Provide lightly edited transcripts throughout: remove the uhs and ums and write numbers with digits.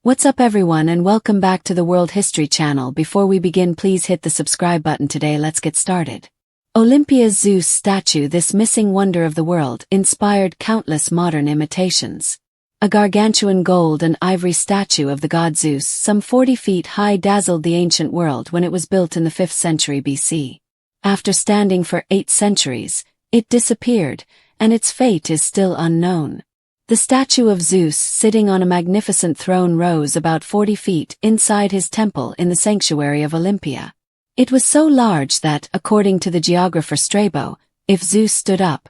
What's up everyone and welcome back to the World History Channel. Before we begin, please hit the subscribe button today. Let's get started. Olympia's Zeus statue, this missing wonder of the world, inspired countless modern imitations. A gargantuan gold and ivory statue of the god Zeus, some 40 feet high, dazzled the ancient world when it was built in the 5th century BC. After standing for 8 centuries, it disappeared, and its fate is still unknown. The statue of Zeus, sitting on a magnificent throne, rose about 40 feet inside his temple in the sanctuary of Olympia. It was so large that, according to the geographer Strabo, if Zeus stood up,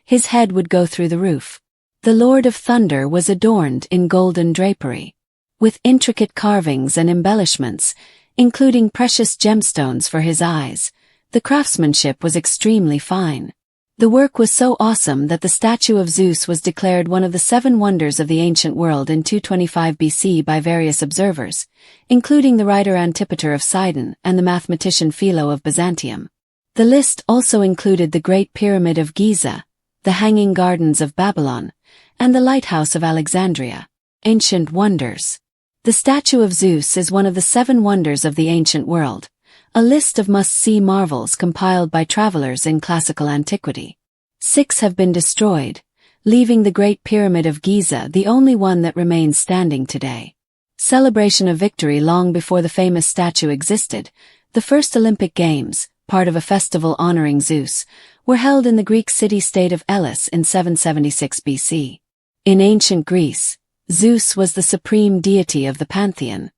his head would go through the roof. The Lord of Thunder was adorned in golden drapery, with intricate carvings and embellishments, including precious gemstones for his eyes. The craftsmanship was extremely fine. The work was so awesome that the statue of Zeus was declared one of the 7 wonders of the ancient world in 225 BC by various observers, including the writer Antipater of Sidon and the mathematician Philo of Byzantium. The list also included the Great Pyramid of Giza, the Hanging Gardens of Babylon, and the Lighthouse of Alexandria. Ancient wonders. The statue of Zeus is one of the 7 wonders of the ancient world, a list of must-see marvels compiled by travelers in classical antiquity. 6 have been destroyed, leaving the Great Pyramid of Giza the only one that remains standing today. Celebration of victory. Long before the famous statue existed, the first Olympic Games, part of a festival honoring Zeus, were held in the Greek city-state of Elis in 776 BC. In ancient Greece, Zeus was the supreme deity of the pantheon.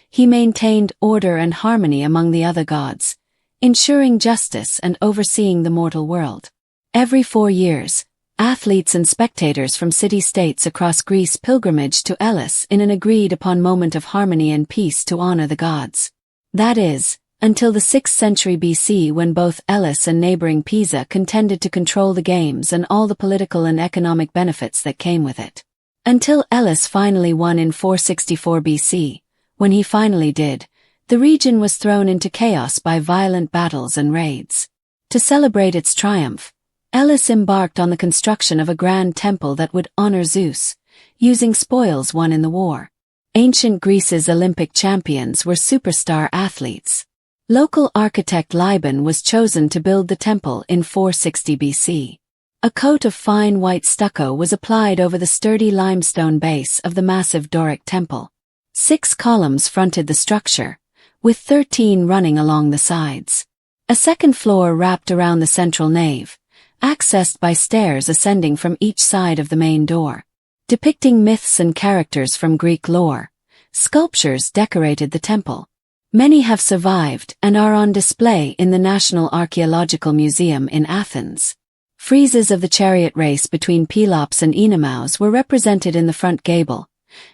He maintained order and harmony among the other gods, ensuring justice and overseeing the mortal world. Every 4 years, athletes and spectators from city-states across Greece pilgrimaged to Elis in an agreed-upon moment of harmony and peace to honor the gods. That is, until the 6th century BC, when both Elis and neighboring Pisa contended to control the games and all the political and economic benefits that came with it. Until Elis finally won in 464 BC. When he finally did, the region was thrown into chaos by violent battles and raids. To celebrate its triumph, Elis embarked on the construction of a grand temple that would honor Zeus, using spoils won in the war. Ancient Greece's Olympic champions were superstar athletes. Local architect Liban was chosen to build the temple in 460 BC. A coat of fine white stucco was applied over the sturdy limestone base of the massive Doric temple. 6 columns fronted the structure, with 13 running along the sides. A second floor wrapped around the central nave, accessed by stairs ascending from each side of the main door. Depicting myths and characters from Greek lore, sculptures decorated the temple. Many have survived and are on display in the National Archaeological Museum in Athens. Friezes of the chariot race between Pelops and Oenomaus were represented in the front gable,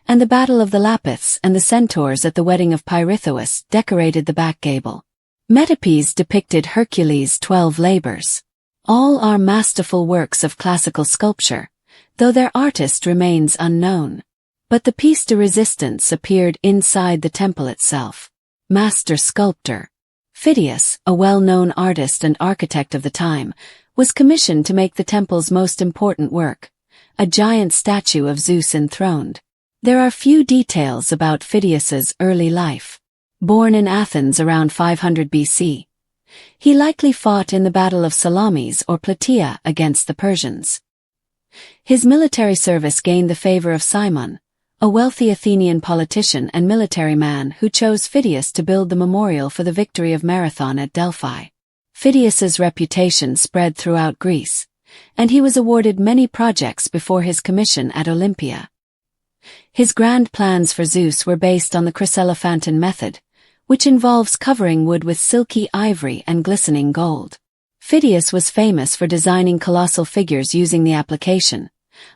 and the Battle of the Lapiths and the Centaurs at the wedding of Pirithous decorated the back gable. Metopes depicted Hercules' 12 labors. All are masterful works of classical sculpture, though their artist remains unknown. But the piece de resistance appeared inside the temple itself. Master sculptor Phidias, a well-known artist and architect of the time, was commissioned to make the temple's most important work, a giant statue of Zeus enthroned. There are few details about Phidias's early life. Born in Athens around 500 BC, he likely fought in the Battle of Salamis or Plataea against the Persians. His military service gained the favor of Cimon, a wealthy Athenian politician and military man who chose Phidias to build the memorial for the victory of Marathon at Delphi. Phidias's reputation spread throughout Greece, and he was awarded many projects before his commission at Olympia. His grand plans for Zeus were based on the chryselephantine method, which involves covering wood with silky ivory and glistening gold. Phidias was famous for designing colossal figures using the application.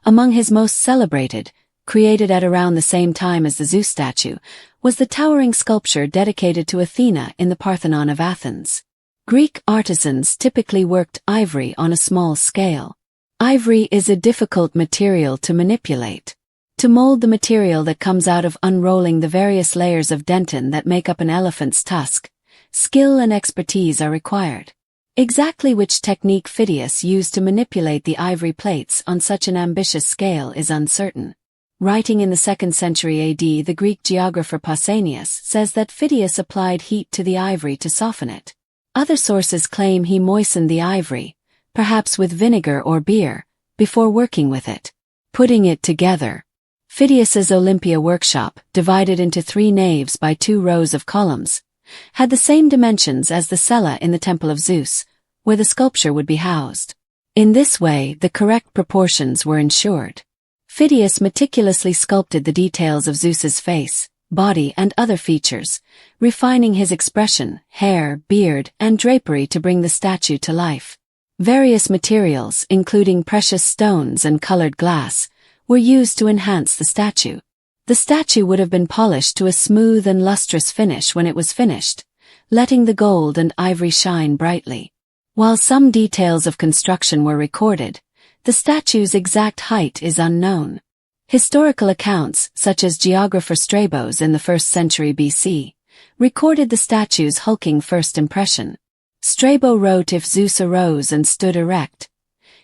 Among his most celebrated, created at around the same time as the Zeus statue, was the towering sculpture dedicated to Athena in the Parthenon of Athens. Greek artisans typically worked ivory on a small scale. Ivory is a difficult material to manipulate. To mold the material that comes out of unrolling the various layers of dentin that make up an elephant's tusk, skill and expertise are required. Exactly which technique Phidias used to manipulate the ivory plates on such an ambitious scale is uncertain. Writing in the 2nd century AD, the Greek geographer Pausanias says that Phidias applied heat to the ivory to soften it. Other sources claim he moistened the ivory, perhaps with vinegar or beer, before working with it. Putting it together. Phidias's Olympia workshop, divided into 3 naves by 2 rows of columns, had the same dimensions as the cella in the Temple of Zeus, where the sculpture would be housed. In this way, the correct proportions were ensured. Phidias meticulously sculpted the details of Zeus's face, body and other features, refining his expression, hair, beard, and drapery to bring the statue to life. Various materials, including precious stones and colored glass, were used to enhance the statue. The statue would have been polished to a smooth and lustrous finish when it was finished, letting the gold and ivory shine brightly. While some details of construction were recorded, the statue's exact height is unknown. Historical accounts, such as geographer Strabos in the 1st century BC, recorded the statue's hulking first impression. Strabo wrote if Zeus arose and stood erect,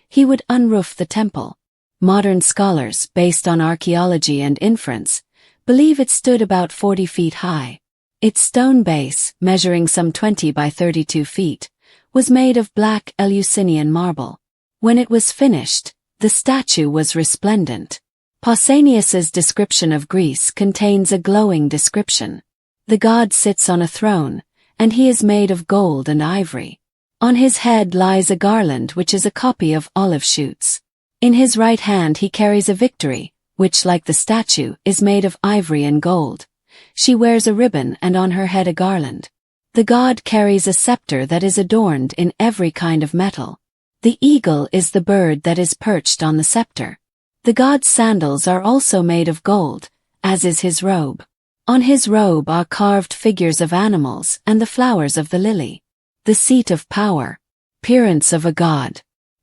he would unroof the temple. Modern scholars, based on archaeology and inference, believe it stood about 40 feet high. Its stone base, measuring some 20 by 32 feet, was made of black Eleusinian marble. When it was finished, the statue was resplendent. Pausanias's description of Greece contains a glowing description. The god sits on a throne, and he is made of gold and ivory. On his head lies a garland which is a copy of olive shoots. In his right hand he carries a victory, which, like the statue, is made of ivory and gold. She wears a ribbon and on her head a garland. The god carries a scepter that is adorned in every kind of metal. The eagle is the bird that is perched on the scepter. The god's sandals are also made of gold, as is his robe. On his robe are carved figures of animals and the flowers of the lily. The seat of power. Appearance of a god.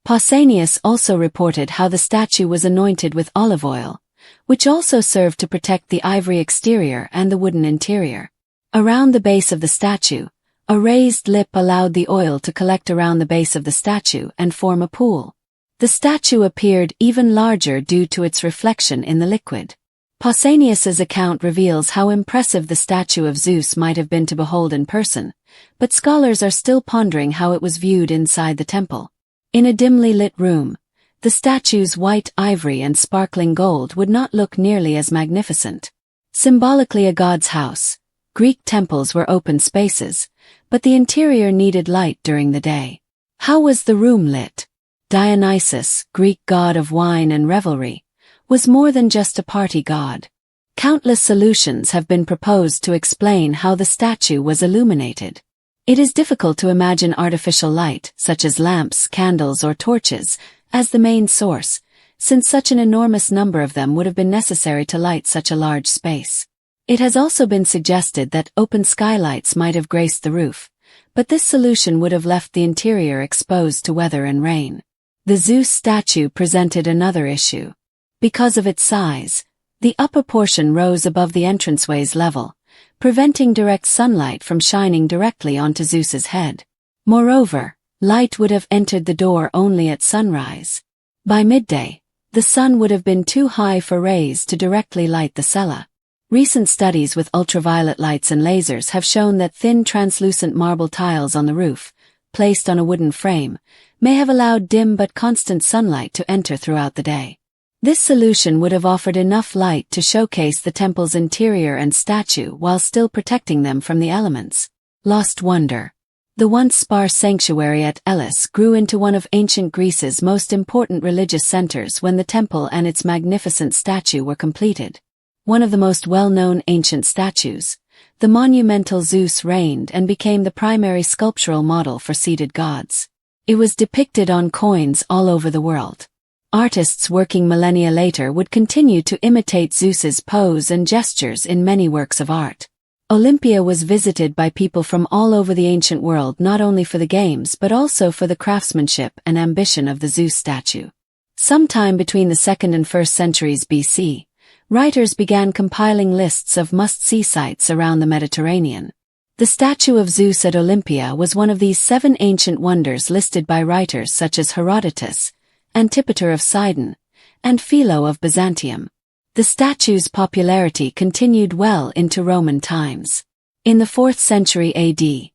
Pausanias also reported how the statue was anointed with olive oil, which also served to protect the ivory exterior and the wooden interior. Around the base of the statue, a raised lip allowed the oil to collect around the base of the statue and form a pool. The statue appeared even larger due to its reflection in the liquid. Pausanias's account reveals how impressive the statue of Zeus might have been to behold in person, but scholars are still pondering how it was viewed inside the temple. In a dimly lit room, the statue's white ivory and sparkling gold would not look nearly as magnificent. Symbolically a god's house, Greek temples were open spaces, but the interior needed light during the day. How was the room lit? Dionysus, Greek god of wine and revelry, was more than just a party god. Countless solutions have been proposed to explain how the statue was illuminated. It is difficult to imagine artificial light, such as lamps, candles, or torches, as the main source, since such an enormous number of them would have been necessary to light such a large space. It has also been suggested that open skylights might have graced the roof, but this solution would have left the interior exposed to weather and rain. The Zeus statue presented another issue. Because of its size, the upper portion rose above the entranceway's level, preventing direct sunlight from shining directly onto Zeus's head. Moreover, light would have entered the door only at sunrise. By midday, the sun would have been too high for rays to directly light the cella. Recent studies with ultraviolet lights and lasers have shown that thin translucent marble tiles on the roof, placed on a wooden frame, may have allowed dim but constant sunlight to enter throughout the day. This solution would have offered enough light to showcase the temple's interior and statue while still protecting them from the elements. Lost wonder. The once sparse sanctuary at Elis grew into one of ancient Greece's most important religious centers when the temple and its magnificent statue were completed. One of the most well-known ancient statues, the monumental Zeus reigned and became the primary sculptural model for seated gods. It was depicted on coins all over the world. Artists working millennia later would continue to imitate Zeus's pose and gestures in many works of art. Olympia was visited by people from all over the ancient world not only for the games but also for the craftsmanship and ambition of the Zeus statue. Sometime between the 2nd and 1st centuries BC, writers began compiling lists of must-see sites around the Mediterranean. The statue of Zeus at Olympia was one of these 7 ancient wonders listed by writers such as Herodotus, Antipater of Sidon, and Philo of Byzantium. The statue's popularity continued well into Roman times. In the 4th century AD,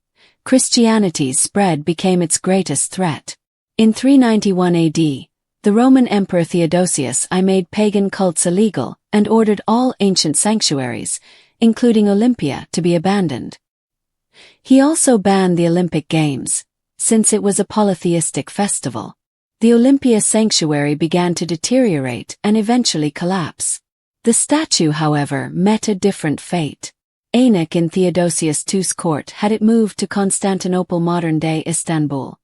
Christianity's spread became its greatest threat. In 391 AD, the Roman Emperor Theodosius I made pagan cults illegal and ordered all ancient sanctuaries, including Olympia, to be abandoned. He also banned the Olympic Games, since it was a polytheistic festival. The Olympia sanctuary began to deteriorate and eventually collapse. The statue, however, met a different fate. Anak in Theodosius II's court had it moved to Constantinople, modern-day Istanbul,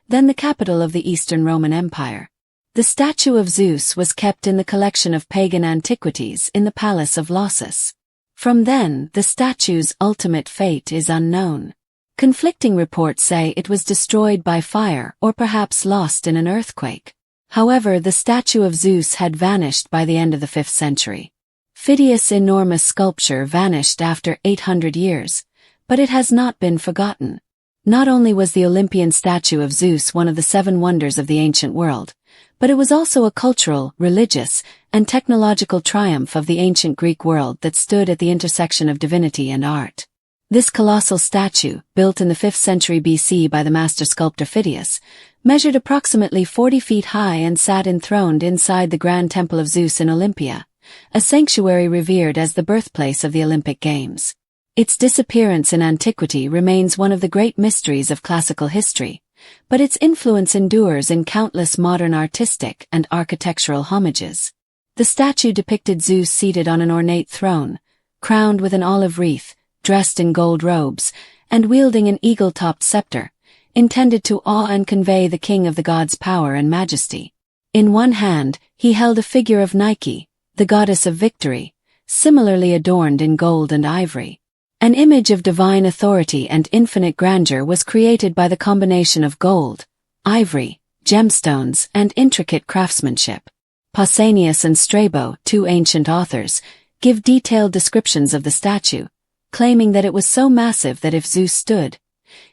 then the capital of the Eastern Roman Empire. The statue of Zeus was kept in the collection of pagan antiquities in the Palace of Lausus. From then, the statue's ultimate fate is unknown. Conflicting reports say it was destroyed by fire or perhaps lost in an earthquake. However, the statue of Zeus had vanished by the end of the 5th century. Phidias' enormous sculpture vanished after 800 years, but it has not been forgotten. Not only was the Olympian statue of Zeus one of the 7 wonders of the ancient world, but it was also a cultural, religious, and technological triumph of the ancient Greek world that stood at the intersection of divinity and art. This colossal statue, built in the 5th century BC by the master sculptor Phidias, measured approximately 40 feet high and sat enthroned inside the Grand Temple of Zeus in Olympia, a sanctuary revered as the birthplace of the Olympic Games. Its disappearance in antiquity remains one of the great mysteries of classical history, but its influence endures in countless modern artistic and architectural homages. The statue depicted Zeus seated on an ornate throne, crowned with an olive wreath, dressed in gold robes, and wielding an eagle-topped scepter, intended to awe and convey the king of the gods' power and majesty. In one hand, he held a figure of Nike, the goddess of victory, similarly adorned in gold and ivory. An image of divine authority and infinite grandeur was created by the combination of gold, ivory, gemstones, and intricate craftsmanship. Pausanias and Strabo, 2 ancient authors, give detailed descriptions of the statue, claiming that it was so massive that if Zeus stood,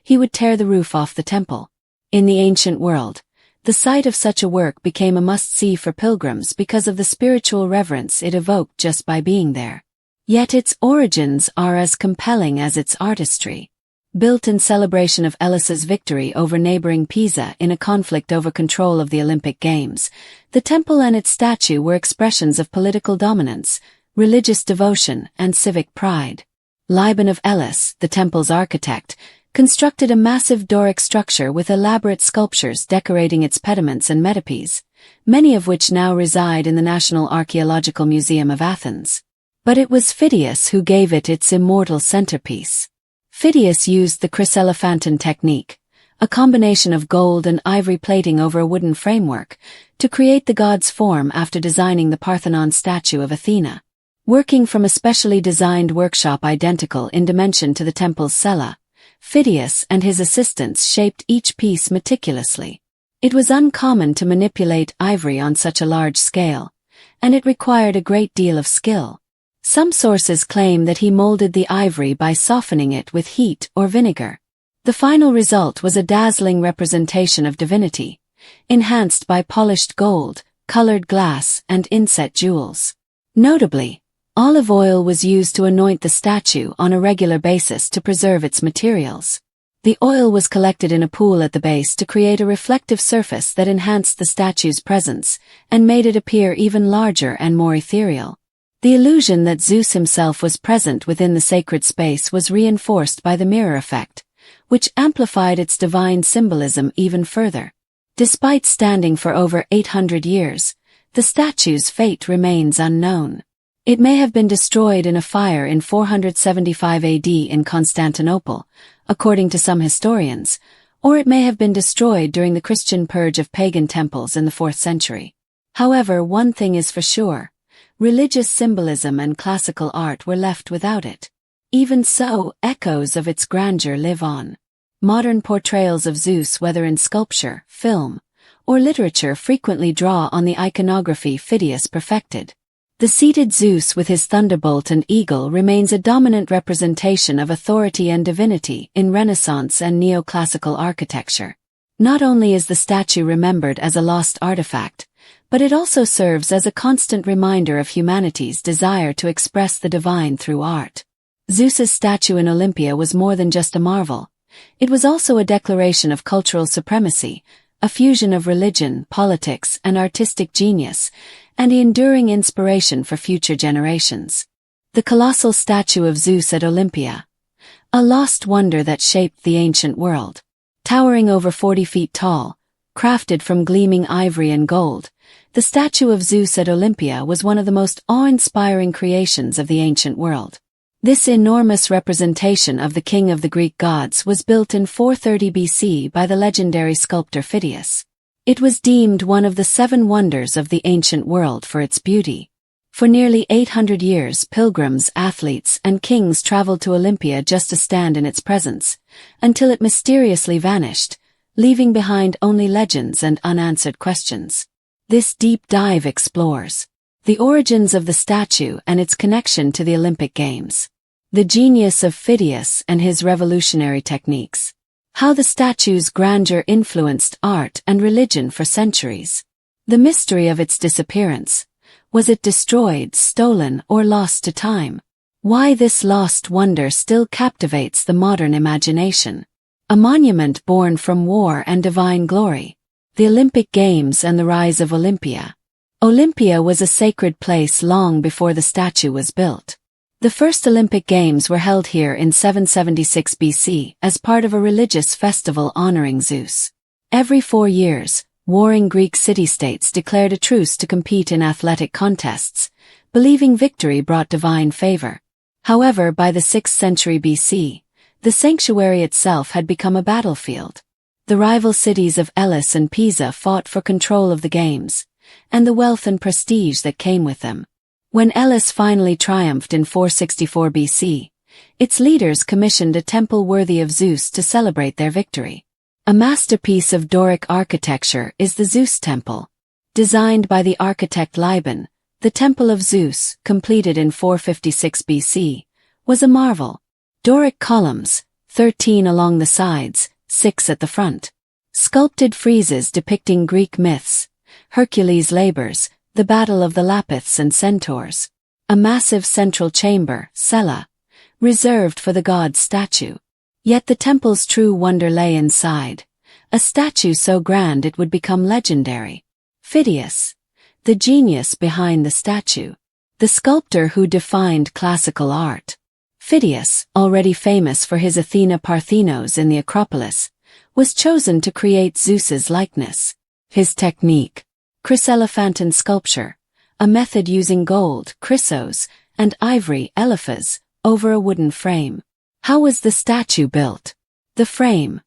he would tear the roof off the temple. In the ancient world, the sight of such a work became a must-see for pilgrims because of the spiritual reverence it evoked just by being there. Yet its origins are as compelling as its artistry. Built in celebration of Elis's victory over neighboring Pisa in a conflict over control of the Olympic Games, the temple and its statue were expressions of political dominance, religious devotion, and civic pride. Liban of Elis, the temple's architect, constructed a massive Doric structure with elaborate sculptures decorating its pediments and metopes, many of which now reside in the National Archaeological Museum of Athens. But it was Phidias who gave it its immortal centerpiece. Phidias used the chryselophanton technique, a combination of gold and ivory plating over a wooden framework, to create the god's form after designing the Parthenon statue of Athena. Working from a specially designed workshop identical in dimension to the temple's cella, Phidias and his assistants shaped each piece meticulously. It was uncommon to manipulate ivory on such a large scale, and it required a great deal of skill. Some sources claim that he molded the ivory by softening it with heat or vinegar. The final result was a dazzling representation of divinity, enhanced by polished gold, colored glass, and inset jewels. Notably, olive oil was used to anoint the statue on a regular basis to preserve its materials. The oil was collected in a pool at the base to create a reflective surface that enhanced the statue's presence and made it appear even larger and more ethereal. The illusion that Zeus himself was present within the sacred space was reinforced by the mirror effect, which amplified its divine symbolism even further. Despite standing for over 800 years, the statue's fate remains unknown. It may have been destroyed in a fire in 475 AD in Constantinople, according to some historians, or it may have been destroyed during the Christian purge of pagan temples in the 4th century. However, one thing is for sure. Religious symbolism and classical art were left without it. Even so, echoes of its grandeur live on. Modern portrayals of Zeus, whether in sculpture, film, or literature, frequently draw on the iconography Phidias perfected. The seated Zeus with his thunderbolt and eagle remains a dominant representation of authority and divinity in Renaissance and neoclassical architecture. Not only is the statue remembered as a lost artifact, but it also serves as a constant reminder of humanity's desire to express the divine through art. Zeus's statue in Olympia was more than just a marvel. It was also a declaration of cultural supremacy, a fusion of religion, politics, and artistic genius, and the enduring inspiration for future generations. The colossal statue of Zeus at Olympia, a lost wonder that shaped the ancient world. Towering over 40 feet tall, crafted from gleaming ivory and gold, the statue of Zeus at Olympia was one of the most awe-inspiring creations of the ancient world. This enormous representation of the king of the Greek gods was built in 430 BC by the legendary sculptor Phidias. It was deemed one of the 7 wonders of the ancient world for its beauty. For nearly 800 years, pilgrims, athletes, and kings traveled to Olympia just to stand in its presence, until it mysteriously vanished, leaving behind only legends and unanswered questions. This deep dive explores the origins of the statue and its connection to the Olympic Games, the genius of Phidias and his revolutionary techniques, how the statue's grandeur influenced art and religion for centuries, the mystery of its disappearance. Was it destroyed, stolen, or lost to time? Why this lost wonder still captivates the modern imagination. A monument born from war and divine glory. The Olympic Games and the rise of Olympia. Olympia was a sacred place long before the statue was built. The first Olympic Games were held here in 776 BC as part of a religious festival honoring Zeus. Every 4 years, warring Greek city-states declared a truce to compete in athletic contests, believing victory brought divine favor. However, by the 6th century BC, the sanctuary itself had become a battlefield. The rival cities of Elis and Pisa fought for control of the games, and the wealth and prestige that came with them. When Elis finally triumphed in 464 BC, its leaders commissioned a temple worthy of Zeus to celebrate their victory. A masterpiece of Doric architecture is the Zeus Temple. Designed by the architect Liban, the Temple of Zeus, completed in 456 BC, was a marvel. Doric columns, 13 along the sides, 6 at the front. Sculpted friezes depicting Greek myths, Hercules' labors, the battle of the Lapiths and Centaurs. A massive central chamber, cella, reserved for the god's statue. Yet the temple's true wonder lay inside, a statue so grand it would become legendary. Phidias, the genius behind the statue, the sculptor who defined classical art. Phidias, already famous for his Athena Parthenos in the Acropolis, was chosen to create Zeus's likeness. His technique, chryselephantine sculpture, a method using gold, chrysos, and ivory, elephas, over a wooden frame. How was the statue built? The frame.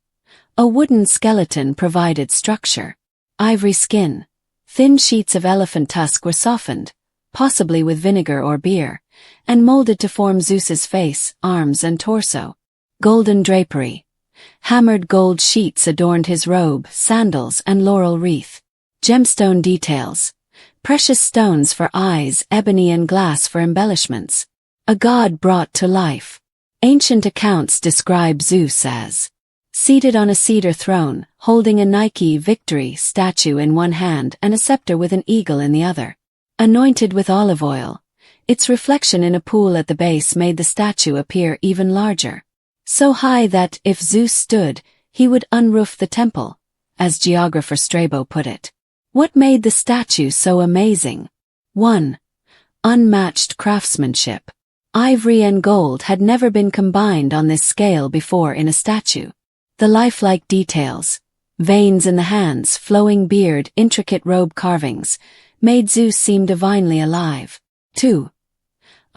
A wooden skeleton provided structure. Ivory skin. Thin sheets of elephant tusk were softened, possibly with vinegar or beer, and molded to form Zeus's face, arms, and torso. Golden drapery. Hammered gold sheets adorned his robe, sandals, and laurel wreath. Gemstone details. Precious stones for eyes, ebony and glass for embellishments. A god brought to life. Ancient accounts describe Zeus as seated on a cedar throne, holding a Nike victory statue in one hand and a scepter with an eagle in the other. Anointed with olive oil, its reflection in a pool at the base made the statue appear even larger. So high that, if Zeus stood, he would unroof the temple, as geographer Strabo put it. What made the statue so amazing? 1. Unmatched craftsmanship. Ivory and gold had never been combined on this scale before in a statue. The lifelike details, veins in the hands, flowing beard, intricate robe carvings, made Zeus seem divinely alive. 2.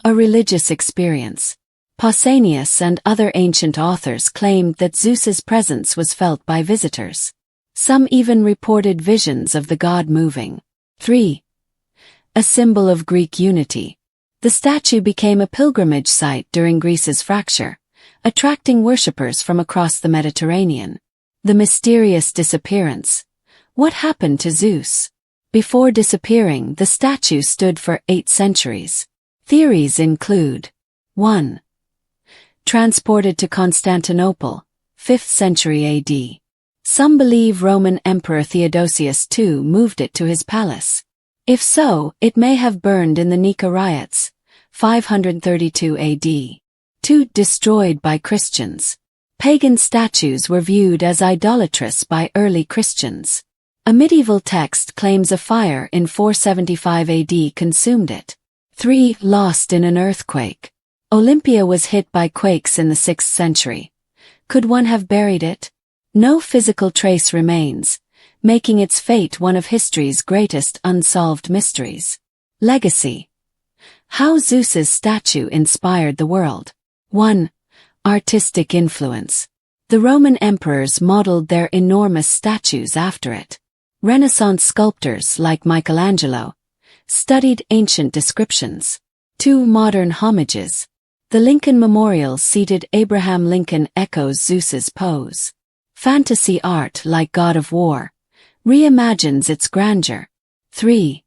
A religious experience. Pausanias and other ancient authors claimed that Zeus's presence was felt by visitors. Some even reported visions of the god moving. 3. A symbol of Greek unity. The statue became a pilgrimage site during Greece's fracture, attracting worshippers from across the Mediterranean. The mysterious disappearance. What happened to Zeus? Before disappearing, the statue stood for 8 centuries. Theories include 1. Transported to Constantinople, 5th century AD. Some believe Roman Emperor Theodosius II moved it to his palace. If so, it may have burned in the Nika riots, 532 AD. 2. Destroyed by Christians. Pagan statues were viewed as idolatrous by early Christians. A medieval text claims a fire in 475 AD consumed it. 3. Lost in an earthquake. Olympia was hit by quakes in the 6th century. Could one have buried it? No physical trace remains, making its fate one of history's greatest unsolved mysteries. Legacy. How Zeus's statue inspired the world. 1. Artistic influence. The Roman emperors modeled their enormous statues after it. Renaissance sculptors like Michelangelo studied ancient descriptions. 2. Modern homages. The Lincoln Memorial seated Abraham Lincoln echoes Zeus's pose. Fantasy art like God of War reimagines its grandeur. 3.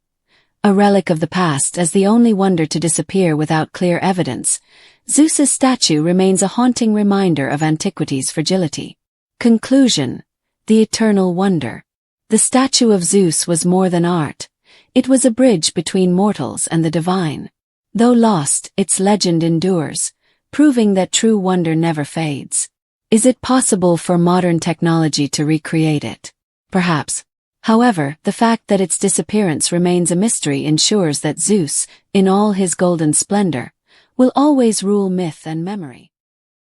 A relic of the past as the only wonder to disappear without clear evidence, Zeus's statue remains a haunting reminder of antiquity's fragility. Conclusion. The eternal wonder. The statue of Zeus was more than art. It was a bridge between mortals and the divine. Though lost, its legend endures, proving that true wonder never fades. Is it possible for modern technology to recreate it? Perhaps. However, the fact that its disappearance remains a mystery ensures that Zeus, in all his golden splendor, will always rule myth and memory.